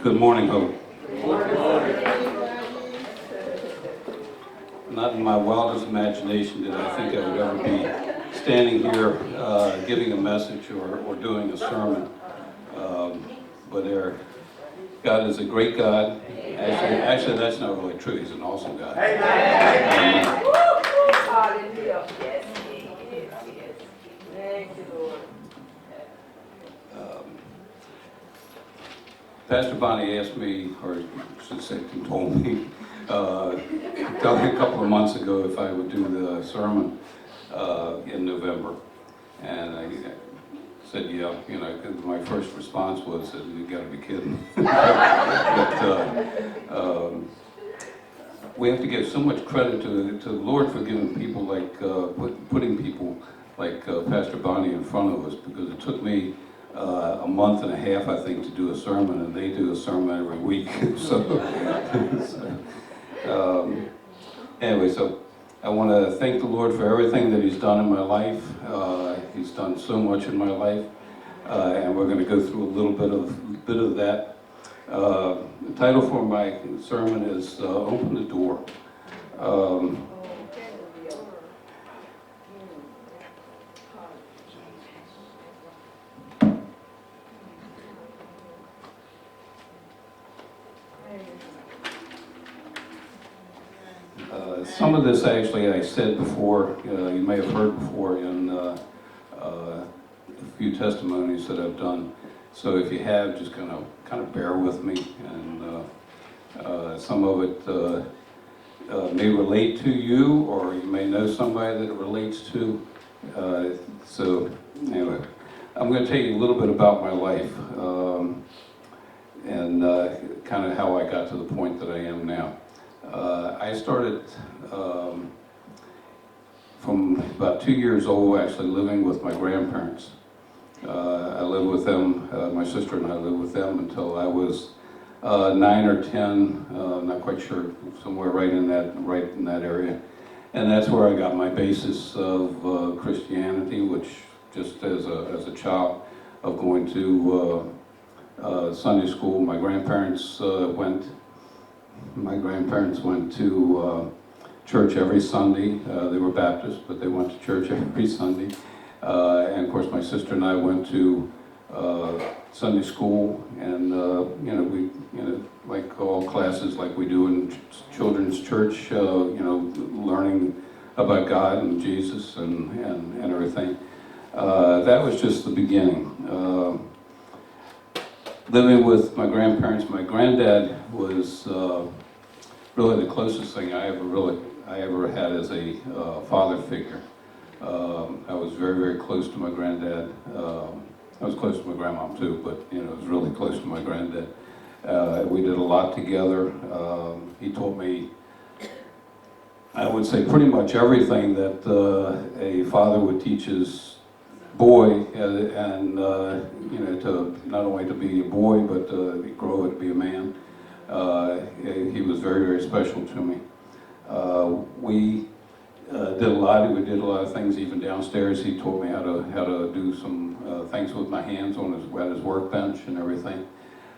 Good morning, Hope. Not in my wildest imagination did I think I would ever be standing here giving a message or doing a sermon. But God is a great God. Actually, that's not really true. He's an awesome God. Hallelujah. Yes, yes. Thank you, Lord. Pastor Bonnie asked me, or should say, told me, a couple of months ago if I would do the sermon in November. And I said, yeah, 'cause my first response was, you gotta be kidding. But we have to give so much credit to the Lord for giving people like, putting people like Pastor Bonnie in front of us, because it took me a month and a half, I think, to do a sermon, and they do a sermon every week. Anyway, so I want to thank the Lord for everything that He's done in my life. He's done so much in my life, and we're going to go through a little bit of that. The title for my sermon is "Open the Door." Some of this actually I said before, you may have heard before in a few testimonies that I've done. So if you have, just kind of bear with me, and some of it may relate to you, or you may know somebody that it relates to. So anyway, I'm going to tell you a little bit about my life, and kind of how I got to the point that I am now. I started from about 2 years old, actually living with my grandparents. I lived with them, my sister and I lived with them until I was 9 or 10, not quite sure, somewhere right in that area. And that's where I got my basis of Christianity, which just as a child of going to Sunday school. My grandparents went to church every Sunday. They were Baptists, but they went to church every Sunday. And of course, my sister and I went to Sunday school, and we, like all classes, like we do in children's church, learning about God and Jesus and everything. That was just the beginning. Living with my grandparents, my granddad was really the closest thing I ever had as a father figure. I was very, very close to my granddad. I was close to my grandmom too, but I was really close to my granddad. We did a lot together. He taught me, I would say, pretty much everything that a father would teach his boy, and to not only to be a boy, but grow to be a man. He was very, very special to me. We did a lot. We did a lot of things, even downstairs. He taught me how to do some things with my hands at his workbench and everything.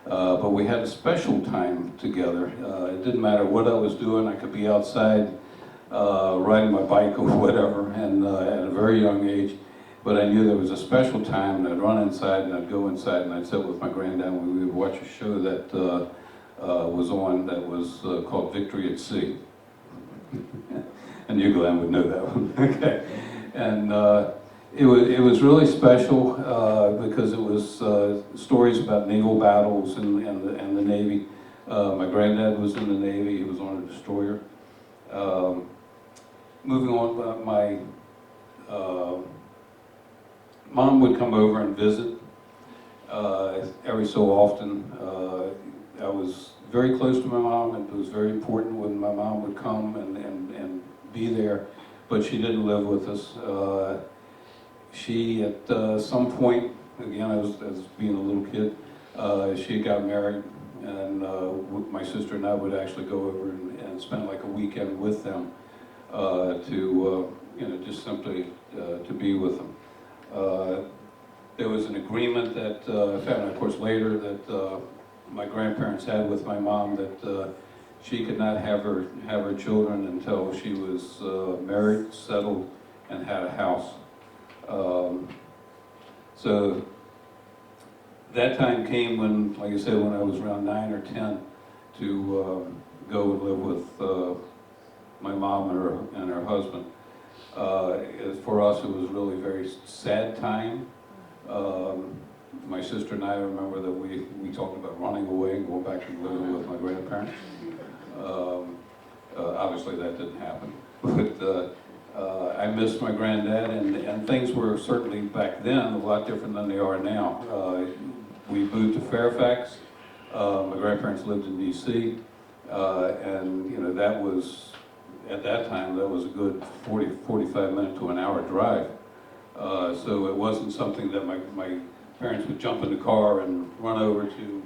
But we had a special time together. It didn't matter what I was doing. I could be outside riding my bike or whatever, and at a very young age. But I knew there was a special time, and I'd run inside, and I'd go inside, and I'd sit with my granddad, and we would watch a show that was on that was called Victory at Sea. And you, Glenn, would know that one. Okay. And it was really special because it was stories about naval battles and the Navy. My granddad was in the Navy. He was on a destroyer. Moving on, my mom would come over and visit every so often. I was very close to my mom, and it was very important when my mom would come and be there, but she didn't live with us. She, at some point, again, I was being a little kid, she got married, and my sister and I would actually go over and spend like a weekend with them to just simply to be with them. There was an agreement that I found, of course, later that my grandparents had with my mom that she could not have her children until she was married, settled, and had a house. So that time came when, like I said, when I was around 9 or 10, to go and live with my mom and her husband. For us, it was really a very sad time. My sister and I remember that we talked about running away and going back and living with my grandparents. Obviously, that didn't happen. But I missed my granddad, and things were certainly back then a lot different than they are now. We moved to Fairfax. My grandparents lived in D.C., and you know, that was, at that time, that was a good 45 minute to an hour drive. So it wasn't something that my parents would jump in the car and run over to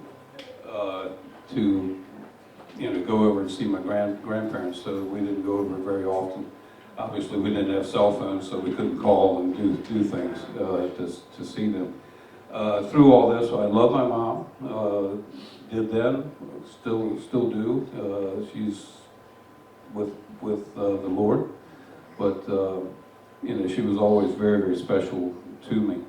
you know, go over and see my grandparents. So we didn't go over very often. Obviously, we didn't have cell phones, so we couldn't call and do things to see them. Through all this, I love my mom. Did then, still do. She's with the Lord, but you know, she was always very, very special to me.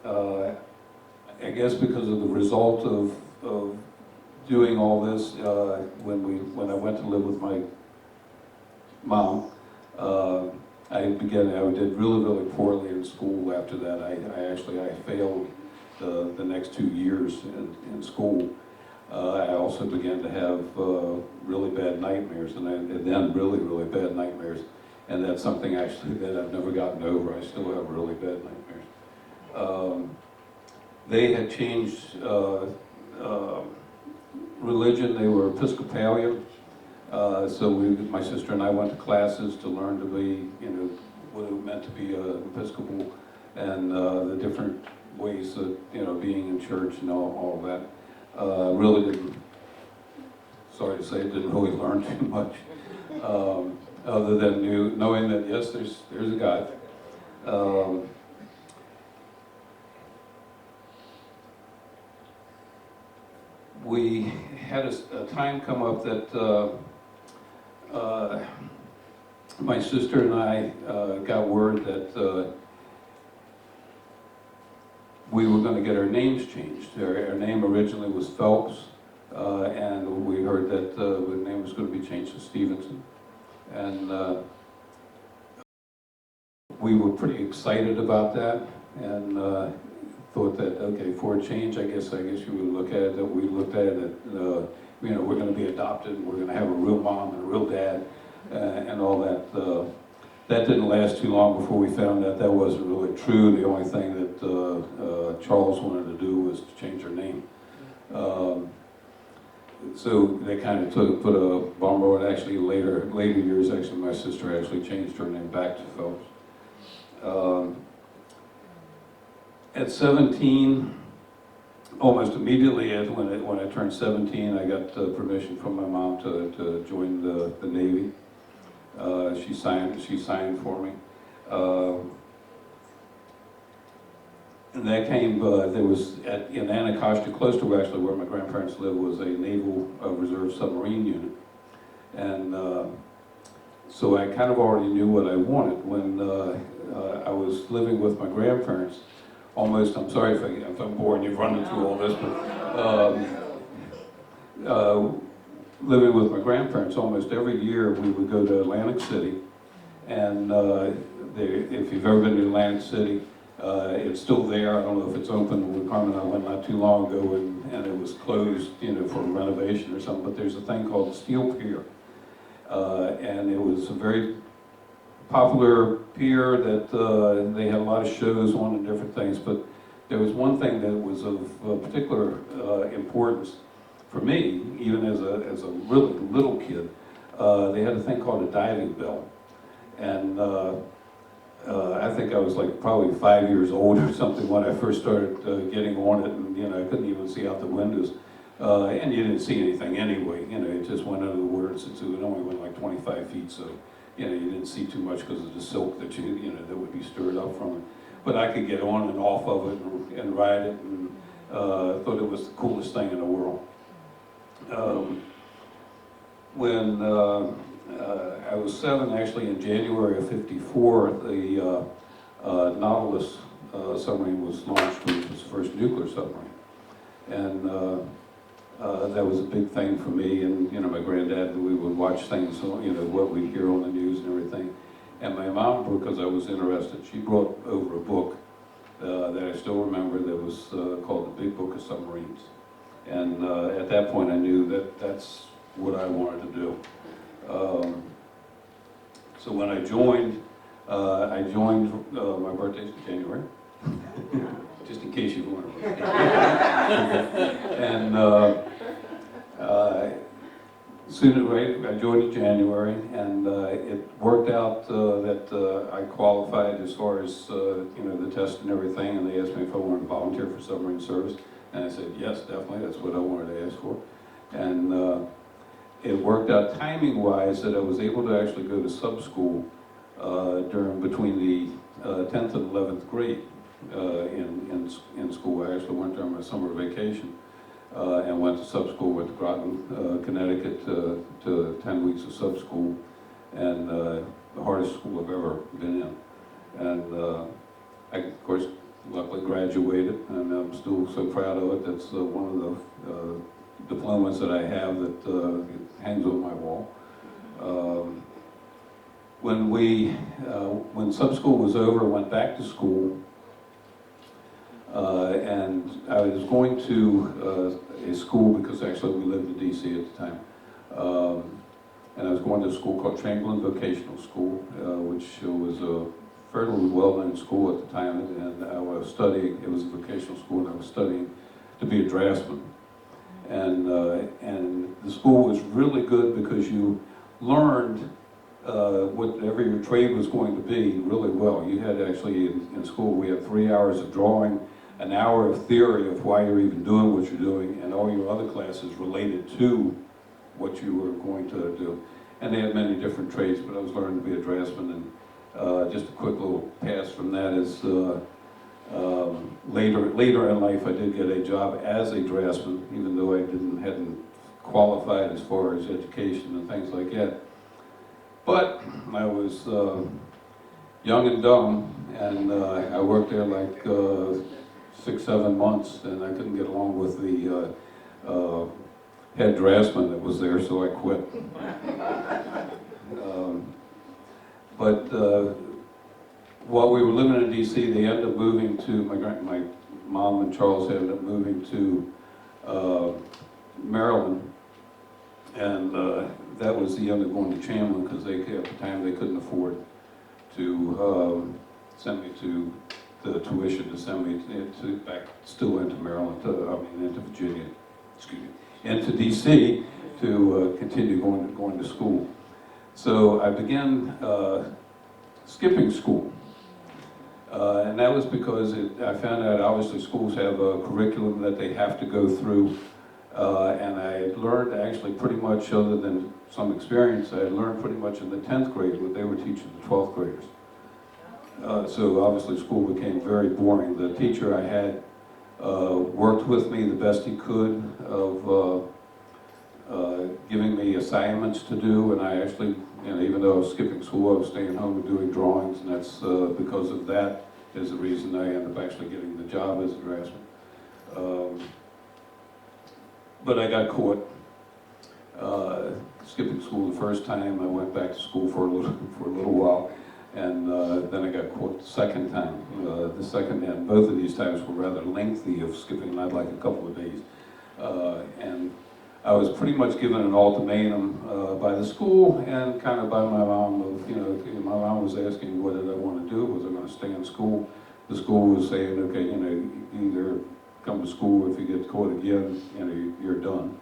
I guess because of the result of doing all this, when I went to live with my mom, I did really poorly in school after that. I failed the next 2 years in school. I also began to have really bad nightmares, and then really bad nightmares. And that's something actually that I've never gotten over. I still have really bad nightmares. They had changed religion. They were Episcopalian. So my sister and I went to classes to learn to be, you know, what it meant to be an Episcopal, and the different ways of, you know, being in church and all that. Really didn't, sorry to say, didn't really learn too much, other than knowing that yes, there's a God. We had a time come up that my sister and I got word that we were going to get our names changed. Our name originally was Phelps, and we heard that the name was going to be changed to Stevenson. And we were pretty excited about that, and thought that, okay, for a change, I guess you would look at it, that we looked at it, that, you know, we're going to be adopted, and we're going to have a real mom and a real dad, and all that. That didn't last too long before we found out that wasn't really true. The only thing that Charles wanted to do was to change her name. So they kind of put a bummer on. Actually, later years, actually, my sister actually changed her name back to Phelps. At 17, almost immediately when I turned 17, I got permission from my mom to join the Navy. She signed for me. And that came, there was, in Anacostia, close to actually where my grandparents lived, was a Naval Reserve submarine unit. And so I kind of already knew what I wanted. When I was living with my grandparents, almost, I'm sorry if I'm boring you've run into all this, but living with my grandparents, almost every year we would go to Atlantic City. And if you've ever been to Atlantic City, it's still there. I don't know if it's open. When Carmen and I went not too long ago, and it was closed, you know, for renovation or something. But there's a thing called the Steel Pier, and it was a very popular pier that they had a lot of shows on and different things. But there was one thing that was of particular importance for me, even as a really little kid. They had a thing called a diving bell, and I think I was like probably 5 years old or something when I first started getting on it, and you know, I couldn't even see out the windows, and you didn't see anything anyway. You know, it just went under the water, and it only went like 25 feet, so you know, you didn't see too much because of the silk that that would be stirred up from it. But I could get on and off of it and ride it, and thought it was the coolest thing in the world. Um, when I was 7, actually in January of '54, the Nautilus submarine was launched, which was the first nuclear submarine. And that was a big thing for me and, you know, my granddad, and we would watch things, you know, what we'd hear on the news and everything. And my mom, because I was interested, she brought over a book that I still remember that was called The Big Book of Submarines. And at that point I knew that that's what I wanted to do. So when I joined, my birthday's in January, just in case you wonder. And I joined in January, and it worked out that I qualified as far as you know, the test and everything, and they asked me if I wanted to volunteer for submarine service, and I said yes, definitely, that's what I wanted to ask for. And it worked out timing-wise that I was able to actually go to sub-school between the 10th and 11th grade in school. I actually went during my summer vacation and went to sub-school, went to Groton, Connecticut to 10 weeks of sub-school, and the hardest school I've ever been in. And I, of course, luckily graduated, and I'm still so proud of it. That's one of the diplomas that I have that hangs on my wall. When sub-school was over, I went back to school, and I was going to a school, because actually we lived in DC at the time, and I was going to a school called Chamberlain Vocational School, which was a fairly well-known school at the time, and I was studying, it was a vocational school, and I was studying to be a draftsman. And the school was really good because you learned whatever your trade was going to be really well. You had actually, in school, we had 3 hours of drawing, an hour of theory of why you're even doing what you're doing, and all your other classes related to what you were going to do. And they had many different trades, but I was learning to be a draftsman. And just a quick little pass from that is, later in life I did get a job as a draftsman, even though I hadn't qualified as far as education and things like that. But I was young and dumb, and I worked there like 6-7 months, and I couldn't get along with the head draftsman that was there, so I quit. While we were living in DC, they ended up moving to, my mom and Charles ended up moving to Maryland, and that was the end of going to Chamberlain, because at the time they couldn't afford to send me to the tuition to send me back still into Maryland, into Virginia, excuse me, into DC to continue going to school. So I began skipping school. And that was because I found out obviously schools have a curriculum that they have to go through, and I had learned actually pretty much, other than some experience, I had learned pretty much in the 10th grade what they were teaching the 12th graders. So obviously school became very boring. The teacher I had worked with me the best he could of giving me assignments to do, and I actually, even though I was skipping school, I was staying home and doing drawings, and that's because of that is the reason I ended up actually getting the job as a draftsman. But I got caught skipping school the first time. I went back to school for a little while, and then I got caught the second time. And both of these times were rather lengthy of skipping, not like a couple of days. And I was pretty much given an ultimatum by the school and kind of by my mom of, my mom was asking what did I want to do, was I going to stay in school? The school was saying, okay, either come to school, if you get caught again, you're done.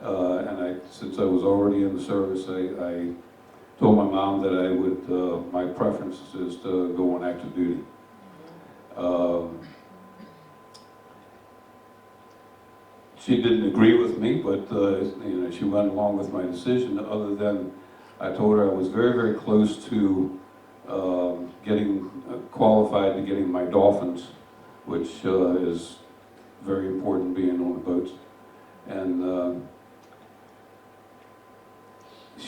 And since I was already in the service, I told my mom that I would, my preference is to go on active duty. She didn't agree with me, but she went along with my decision. Other than I told her I was very, very close to getting qualified to getting my dolphins, which is very important being on the boats. And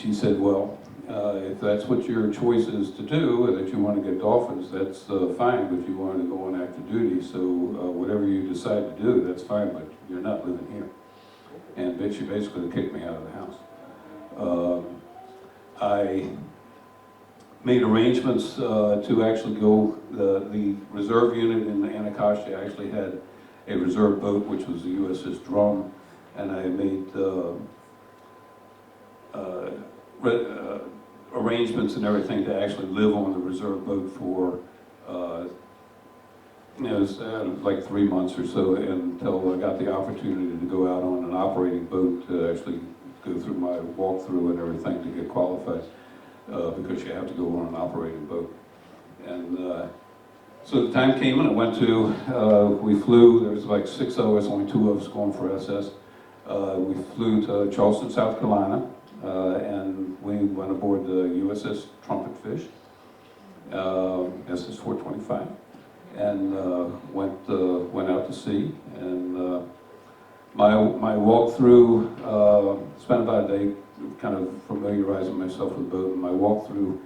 she said, well, if that's what your choice is to do, that you want to get dolphins, that's fine, but you want to go on active duty, so whatever you decide to do, that's fine, but you're not living here. And she basically kicked me out of the house. I made arrangements to actually go, the reserve unit in Anacostia actually had a reserve boat, which was the USS Drum, and I made arrangements and everything to actually live on the reserve boat for, it was like 3 months or so until I got the opportunity to go out on an operating boat to actually go through my walkthrough and everything to get qualified, because you have to go on an operating boat. And so the time came and I went to, we flew, there was like 6 of us, only 2 of us going for SS. We flew to Charleston, South Carolina, and we went aboard the USS Trumpetfish, SS 425, and went out to sea. And my walkthrough, spent about a day kind of familiarizing myself with the boat, and my walkthrough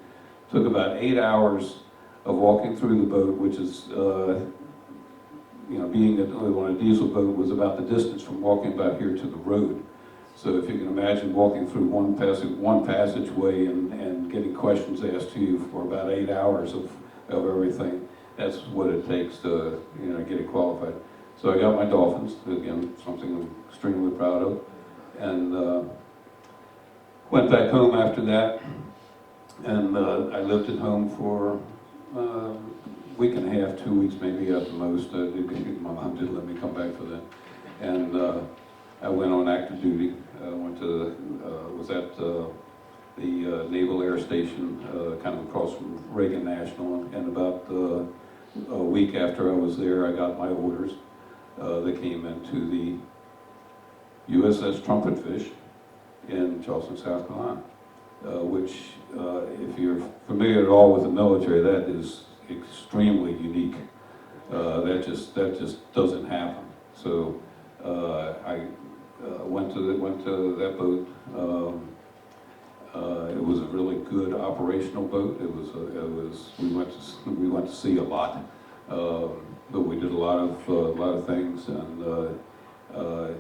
took about 8 hours of walking through the boat, which is, being on a diesel boat was about the distance from walking about here to the road. So if you can imagine walking through one passageway and getting questions asked to you for about 8 hours of everything, that's what it takes to get it qualified. So I got my dolphins, again, something I'm extremely proud of, and went back home after that, and I lived at home for a week and a half, 2 weeks maybe at the most. My mom did let me come back for that, and I went on active duty. Was at the Naval Air Station, kind of across from Reagan National, and about a week after I was there, I got my orders. They came into the USS Trumpetfish in Charleston, South Carolina, which, if you're familiar at all with the military, that is extremely unique. That just doesn't happen. So I went to that boat. It was a really good operational boat. We went to sea a lot, but we did a lot of things. And a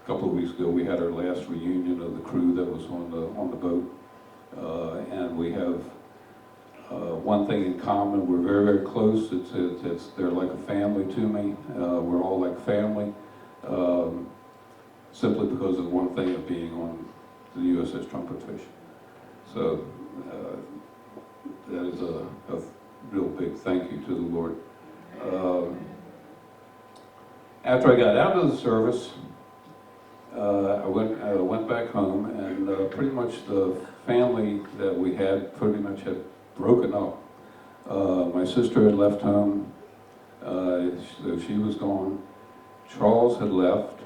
couple of weeks ago, we had our last reunion of the crew that was on the boat, and we have one thing in common. We're very, very close. They're like a family to me. We're all like family, simply because of one thing of being on the USS Trumpetfish. So that is a real big thank you to the Lord. After I got out of the service, I went back home, and pretty much the family that we had pretty much had broken up. My sister had left home, so she was gone. Charles had left,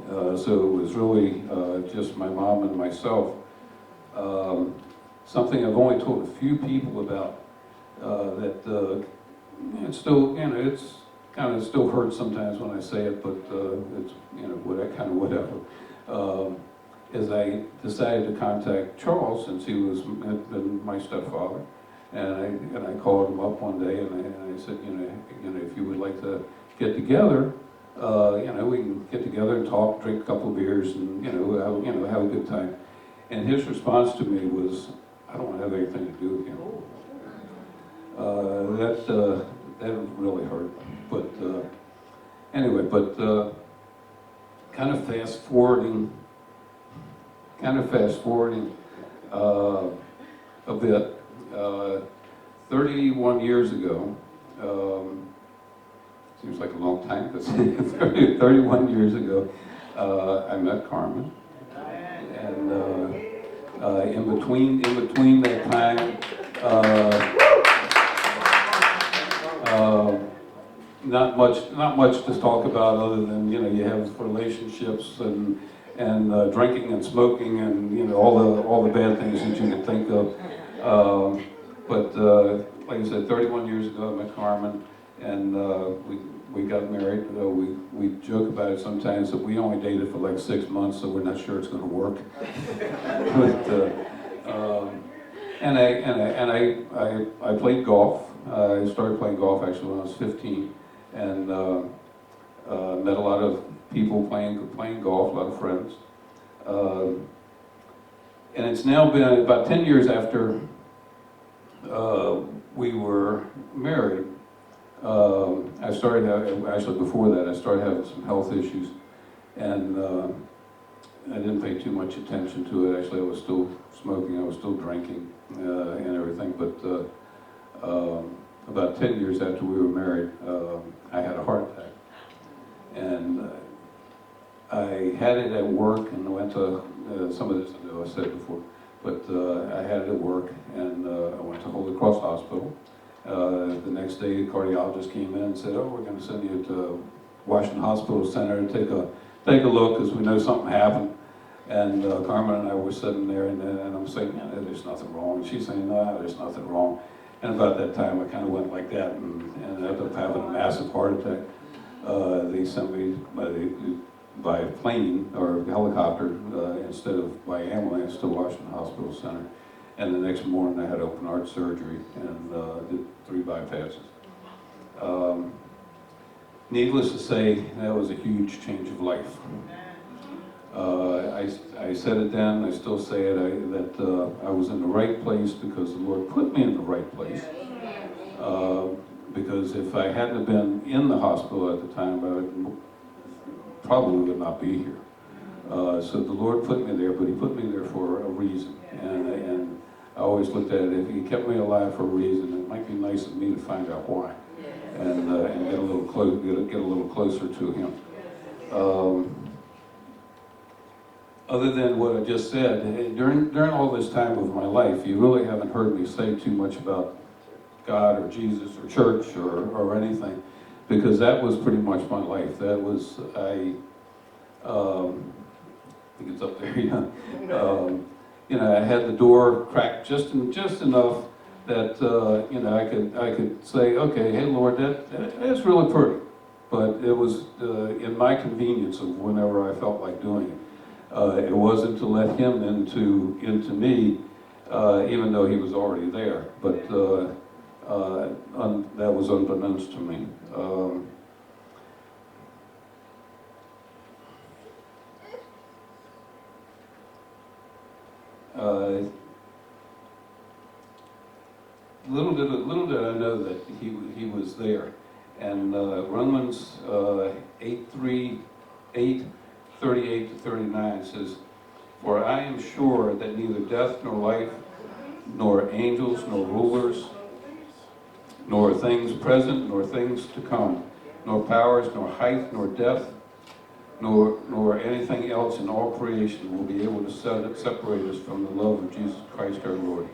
so it was really just my mom and myself. Something I've only told a few people about, that it's still, it's kind of still hurts sometimes when I say it, but it's whatever. Is I decided to contact Charles, since he had been my stepfather, and I called him up one day, and I said, if you would like to get together, we can get together and talk, drink a couple of beers, and have a good time. And his response to me was, "I don't want to have anything to do with you." That really hurt. But anyway, kind of fast forwarding a bit. 31 years ago, seems like a long time, but 31 years ago, I met Carmen, and in between that time, not much to talk about other than you have relationships and drinking and smoking and all the bad things that you can think of. But like I said, 31 years ago I met Carmen, and we we got married. We joke about it sometimes that we only dated for like 6 months, so we're not sure it's going to work. I played golf. I started playing golf actually when I was 15, and met a lot of people playing golf, a lot of friends. And it's now been about 10 years after we were married. I started actually before that, I started having some health issues, and I didn't pay too much attention to it. Actually, I was still smoking, I was still drinking, and everything. But about 10 years after we were married, I had a heart attack, and I had it at work, and I went to some of this I know I said before, but I had it at work, and I went to Holy Cross Hospital. The next day, the cardiologist came in and said, "Oh, we're going to send you to Washington Hospital Center to take a look because we know something happened." And Carmen and I were sitting there, and I'm saying, "Yeah, there's nothing wrong." And she's saying, "No, there's nothing wrong." And about that time, I kind of went like that, and ended up having a massive heart attack. They sent me by plane or helicopter instead of by ambulance to Washington Hospital Center. And the next morning, I had open heart surgery and did 3 bypasses. Needless to say, that was a huge change of life. I said it then, I still say it, that I was in the right place because the Lord put me in the right place. Because if I hadn't been in the hospital at the time, I probably would not be here. So the Lord put me there, but He put me there for a reason. And I always looked at it, if He kept me alive for a reason, it might be nice of me to find out why, and get a little closer to Him. Other than what I just said, during all this time of my life, you really haven't heard me say too much about God or Jesus or church or anything, because that was pretty much my life. That was, I think it's up there, yeah. I had the door cracked just enough that I could say, okay, hey Lord, that's really pretty, but it was in my convenience of whenever I felt like doing it. It wasn't to let Him into me, even though He was already there. But that was unbeknownst to me. Little did I know that he was there. And Romans 8:38-39 says, "For I am sure that neither death nor life, nor angels, nor rulers, nor things present, nor things to come, nor powers, nor height, nor depth, nor anything else in all creation will be able to separate us from the love of Jesus Christ our Lord."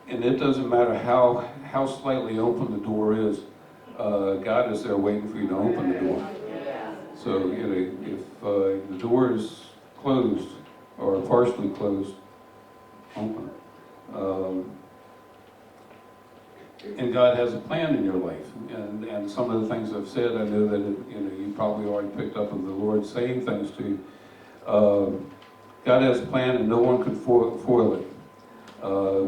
And it doesn't matter how slightly open the door is, God is there waiting for you to open the door. So, if the door is closed or partially closed, open it. And God has a plan in your life. And some of the things I've said, I know that you probably already picked up of the Lord saying things to you. God has a plan, and no one can foil it.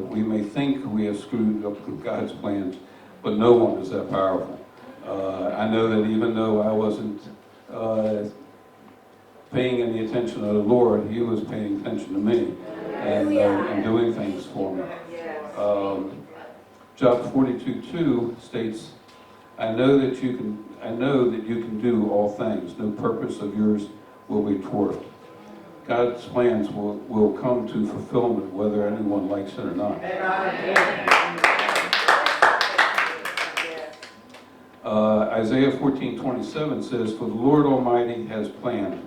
We may think we have screwed up God's plans, but no one is that powerful. I know that even though I wasn't paying any attention to the Lord, He was paying attention to me and doing things for me. Job 42:2 states, I know that you can do all things. No purpose of yours will be thwarted. God's plans will come to fulfillment whether anyone likes it or not. Isaiah 14:27 says, "For the Lord Almighty has planned,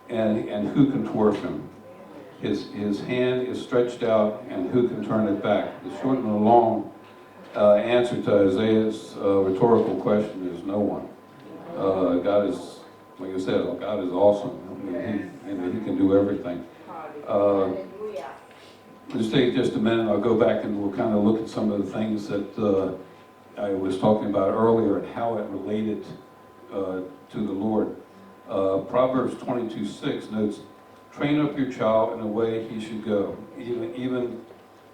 and who can thwart Him? His hand is stretched out, and who can turn it back?" The short and the long answer to Isaiah's rhetorical question is no one. God is, like I said, God is awesome. He can do everything. Let's take just a minute. I'll go back and we'll kind of look at some of the things that I was talking about earlier and how it related to the Lord. Proverbs 22:6 notes, "Train up your child in the way he should go. Even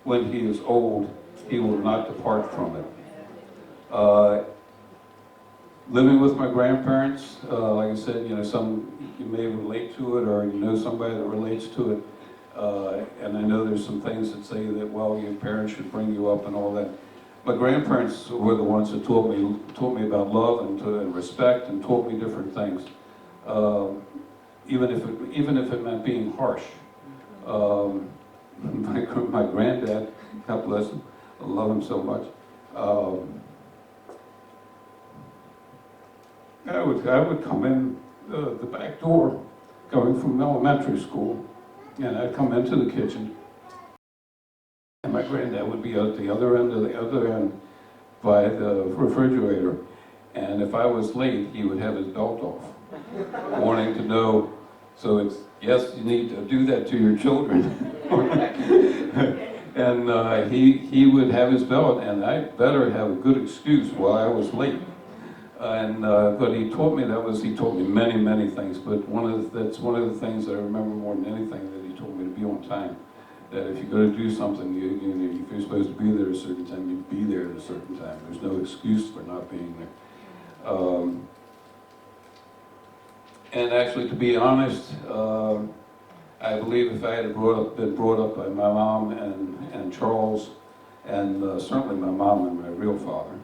when he is old, he will not depart from it." Living with my grandparents, like I said, you may relate to it, or you know somebody that relates to it. And I know there's some things that say that, well, your parents should bring you up and all that. My grandparents were the ones that taught me about love and respect, and taught me different things. Even if it meant being harsh. My granddad, God bless him, I love him so much. I would come in the back door, going from elementary school, and I'd come into the kitchen, and my granddad would be at the other end by the refrigerator, and if I was late, he would have his belt off, wanting to know. So it's, yes, you need to do that to your children. And he would have his belt, and I better have a good excuse while I was late. And but he taught me many things. But that's one of the things that I remember more than anything, that he told me to be on time. That if you're going to do something, if you're supposed to be there at a certain time, you be there at a certain time. There's no excuse for not being there. And actually, to be honest, I believe if I had been brought up by my mom and Charles, and certainly my mom and my real father,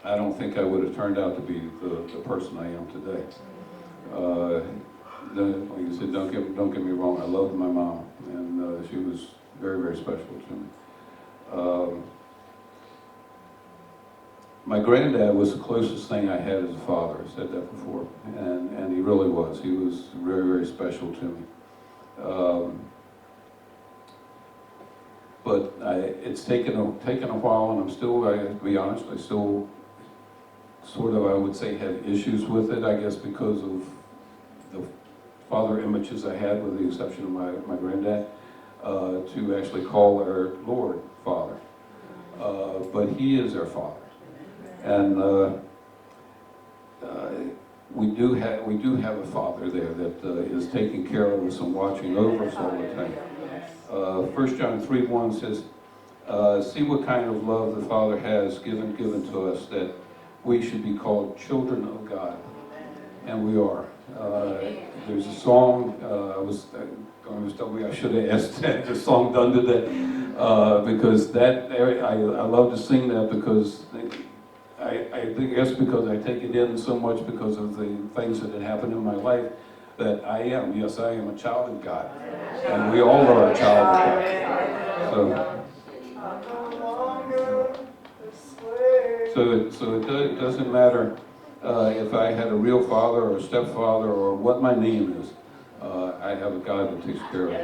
I don't think I would have turned out to be the person I am today. Like you said, don't get me wrong. I loved my mom, and she was very special to me. My granddad was the closest thing I had as a father. I said that before, and he really was. He was very special to me. But it's taken a while, and I'm still, to be honest, I still sort of, I would say, have issues with it, I guess, because of the father images I had, with the exception of my granddad, to actually call our Lord Father. But He is our Father. And we do have a Father there that is taking care of us and watching over us all the time. 1 John 3:1 says, "See what kind of love the Father has given to us, that we should be called children of God." And we are. There's a song, I should have asked the song done to that, because I love to sing that, because I guess because I take it in so much because of the things that had happened in my life, that I am a child of God. And we all are a child of God. So it doesn't matter if I had a real father or a stepfather or what my name is. I have a God that takes care of me.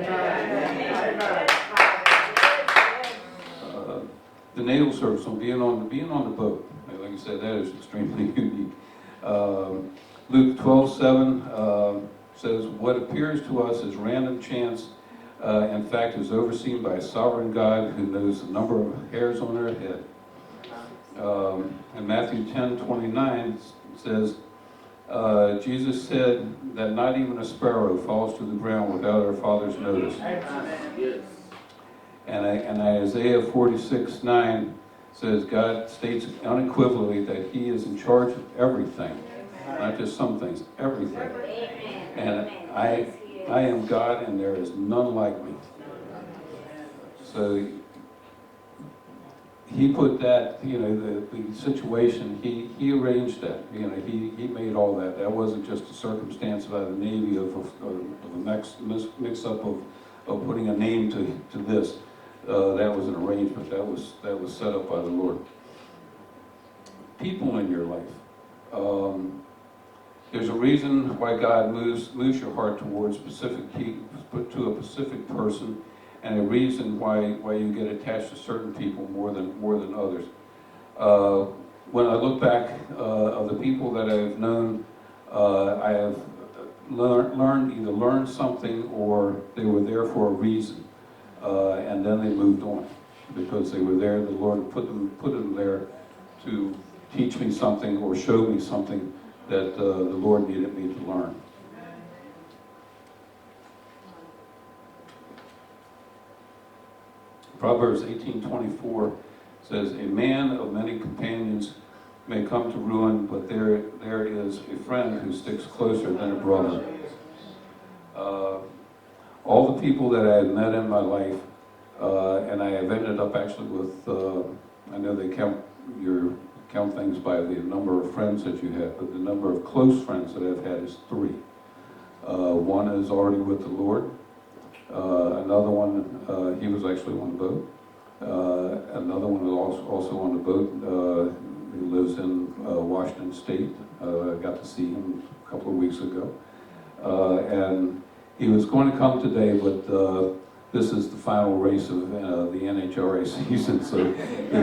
The naval service, on being on the boat, like I said, that is extremely unique. Luke 12:7 says, "What appears to us as random chance, in fact, is overseen by a sovereign God who knows the number of hairs on our head." And Matthew 10:29 says, Jesus said that not even a sparrow falls to the ground without our Father's notice. And Isaiah 46:9 says, God states unequivocally that He is in charge of everything, not just some things, everything. And I am God, and there is none like me. So He put that, the situation, he arranged that, he made all that. That wasn't just a circumstance by the Navy of a mix-up of putting a name to this. That was an arrangement. That was set up by the Lord. People in your life. There's a reason why God moves your heart towards specific people, to a specific person, and a reason why you get attached to certain people more than others. When I look back of the people that I've known, I have learned something, or they were there for a reason, and then they moved on. because they were there. The Lord put them there to teach me something or show me something that the Lord needed me to learn. Proverbs 18:24 says, "A man of many companions may come to ruin, but there is a friend who sticks closer than a brother." All the people that I had met in my life, and I have ended up actually with, I know they count things by the number of friends that you have, but the number of close friends that I've had is 3. One is already with the Lord. Another one, he was actually on the boat. Another one was also on the boat. He lives in Washington State. I got to see him a couple of weeks ago. And he was going to come today, but this is the final race of the NHRA season, so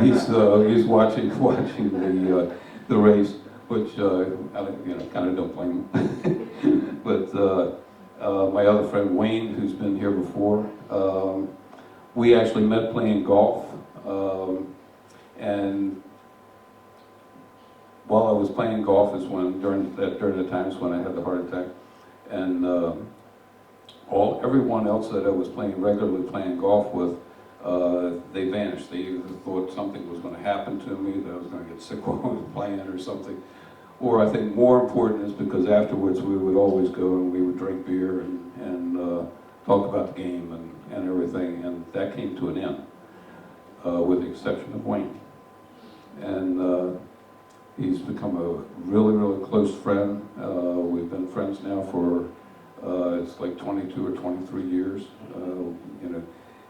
he's watching the race, which I kind of don't blame him. But my other friend Wayne, who's been here before, we actually met playing golf, and while I was playing golf is when during the times when I had the heart attack, and everyone else that I was regularly playing golf with, they vanished. They either thought something was going to happen to me, that I was going to get sick while I was playing or something. Or I think more important is because afterwards we would always go and we would drink beer and talk about the game and everything, and that came to an end, with the exception of Wayne. And he's become a really, really close friend. We've been friends now for it's like 22 or 23 years.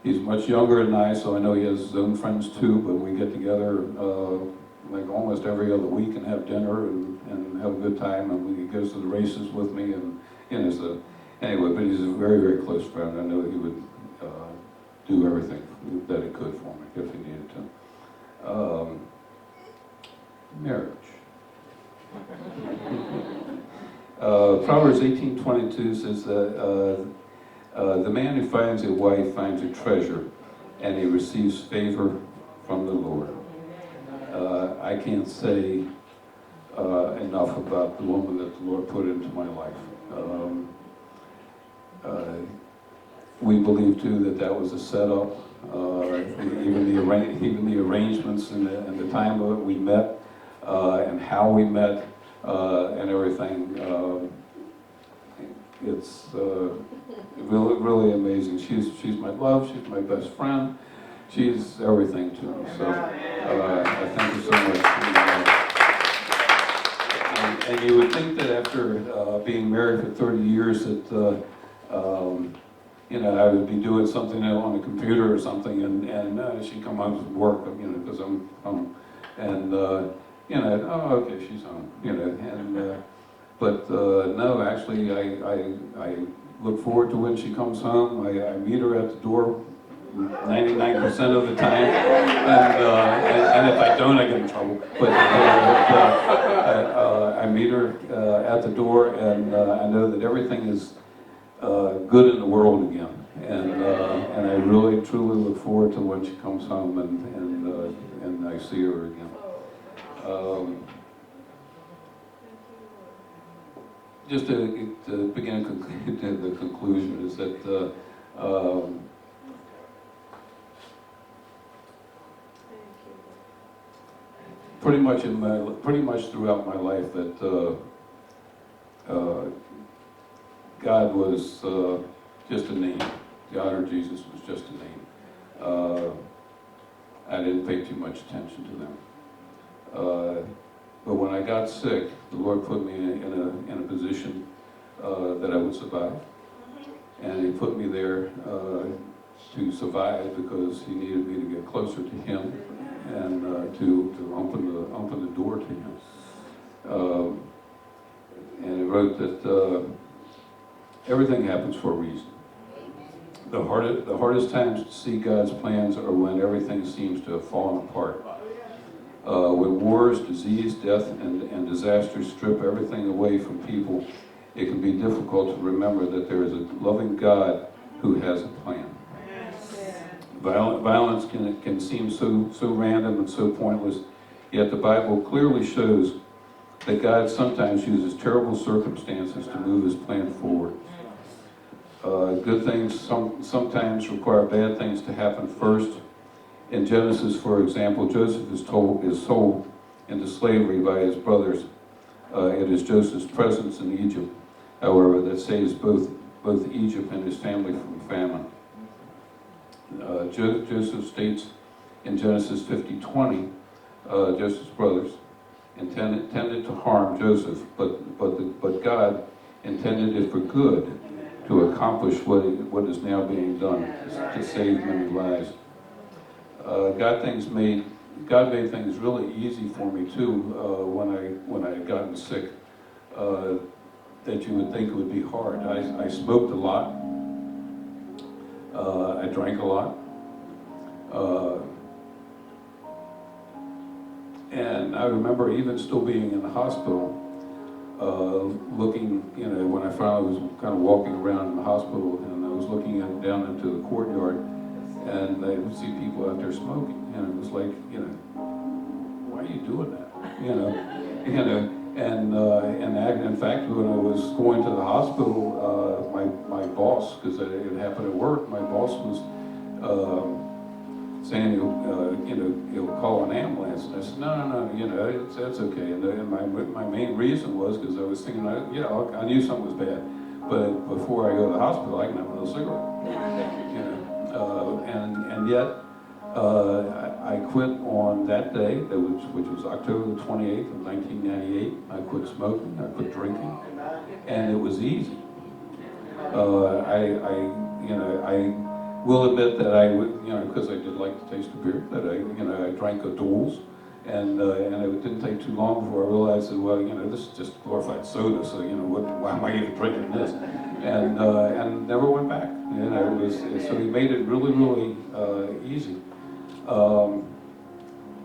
He's much younger than I, so I know he has his own friends too, but we get together like almost every other week and have dinner and have a good time, and he goes to the races with me, and so anyway, but he's a very, very close friend. I know he would do everything that he could for me if he needed to. Marriage. Proverbs 18:22 says that the man who finds a wife finds a treasure, and he receives favor from the Lord. I can't say enough about the woman that the Lord put into my life. We believe too that was a setup. Even the arrangements and the time that we met and how we met and everything. It's really, really amazing. She's my love. She's my best friend. She's everything to me. So I thank you so much. And you would think that after being married for 30 years that I would be doing something on the computer or something, and she'd come home from work, because I'm home, and oh, okay, she's home, but no, actually, I look forward to when she comes home. I meet her at the door 99% of the time, and if I don't, I get in trouble. But I meet her at the door, and I know that everything is good in the world again, and I really, truly look forward to when she comes home and I see her again. Just to begin the conclusion is that pretty much throughout my life that God was just a name. God or Jesus was just a name. I didn't pay too much attention to them. But when I got sick, the Lord put me in a position that I would survive. And He put me there to survive because He needed me to get closer to Him and to open the door to Him. And He wrote that everything happens for a reason. The hardest times to see God's plans are when everything seems to have fallen apart. When wars, disease, death, and disasters strip everything away from people, it can be difficult to remember that there is a loving God who has a plan. Violence can seem so random and so pointless, yet the Bible clearly shows that God sometimes uses terrible circumstances to move his plan forward. Good things sometimes require bad things to happen first. In Genesis, for example, Joseph is sold into slavery by his brothers. It is Joseph's presence in Egypt, however, that saves both Egypt and his family from famine. Joseph states in Genesis 50:20, Joseph's brothers intended to harm Joseph, but God intended it for good, to accomplish what is now being done, to save many lives. God made things really easy for me too when I had gotten sick. That you would think it would be hard. I smoked a lot. I drank a lot. And I remember even still being in the hospital, looking, when I finally was kind of walking around in the hospital, and I was looking down into the courtyard, and I would see people out there smoking, and it was like, why are you doing that? And in fact, when I was going to the hospital, my boss, because it happened at work, my boss was saying he'll call an ambulance, and I said no, that's okay. And my main reason was because I was thinking, I knew something was bad, but before I go to the hospital, I can have another cigarette. And yet I quit on that day, which was October the 28th of 1998. I quit smoking, I quit drinking, and it was easy. I will admit that I would, because I did like the taste of beer, that I drank O'Doul's, and it didn't take too long before I realized that, this is just glorified soda, so why am I even drinking this? And never went back. So he made it really, really easy.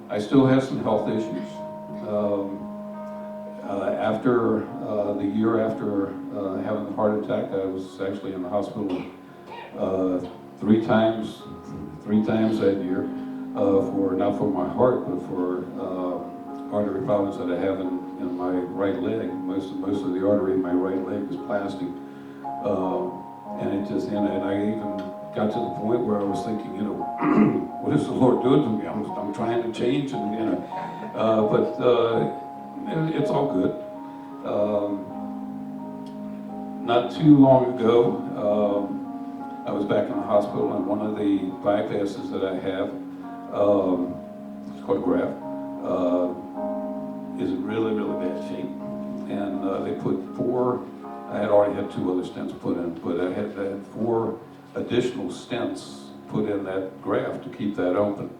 I still have some health issues. After the year after having the heart attack, I was actually in the hospital three times that year, not for my heart, but for artery problems that I have in my right leg. Most of the artery in my right leg is plastic, and it just and I even got to the point where I was thinking, what is the Lord doing to me? I'm trying to change, and but it's all good. Not too long ago, I was back in the hospital, and one of the bypasses that I have, it's called a graft, is in really, really bad shape. And they put I had already had 2 other stents put in, but I had 4 additional stents put in that graft to keep that open.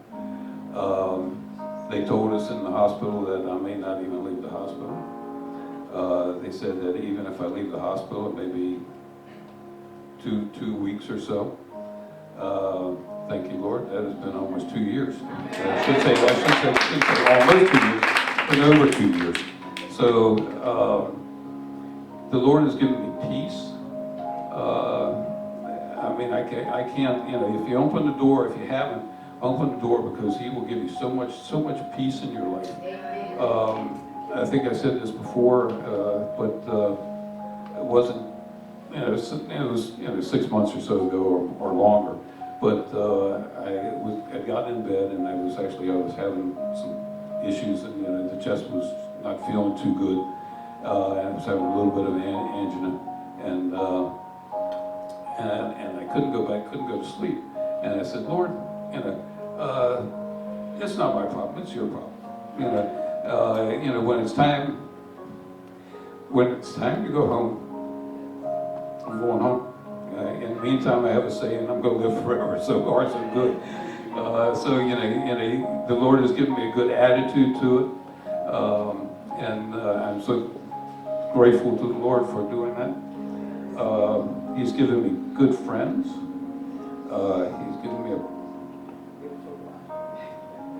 They told us in the hospital that I may not even leave the hospital. They said that even if I leave the hospital, it may be 2 weeks or so. Thank you, Lord. That has been almost 2 years. I should say almost 2 years, but over 2 years. So the Lord has given me peace. I can't. If you open the door, if you haven't, open the door, because He will give you so much peace in your life. I think I said this before, but it wasn't. It was 6 months or so ago, or longer. But I got in bed, and I was having some issues, and the chest was not feeling too good, and I was having a little bit of angina, and I couldn't go to sleep. And I said, Lord, it's not my problem, it's your problem. When it's time to go home, I'm going home. In the meantime, I have a saying, I'm going to live forever, so far so good. The Lord has given me a good attitude to it, and I'm so grateful to the Lord for doing that. He's given me good friends. He's given me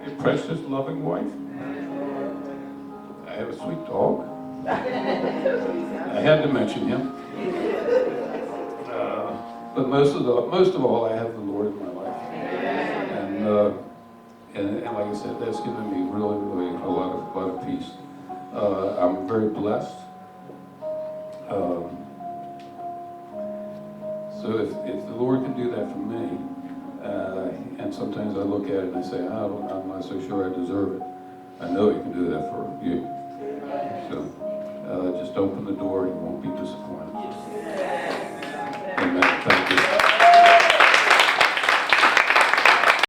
a precious, loving wife. I have a sweet dog. I had to mention him. But most of all, I have the Lord in my life. like I said, that's given me really a lot of peace. I'm very blessed. So if the Lord can do that for me, and sometimes I look at it and I say, oh, I'm not so sure I deserve it. I know He can do that for you. So just open the door and you won't be disappointed. Amen. Thank you.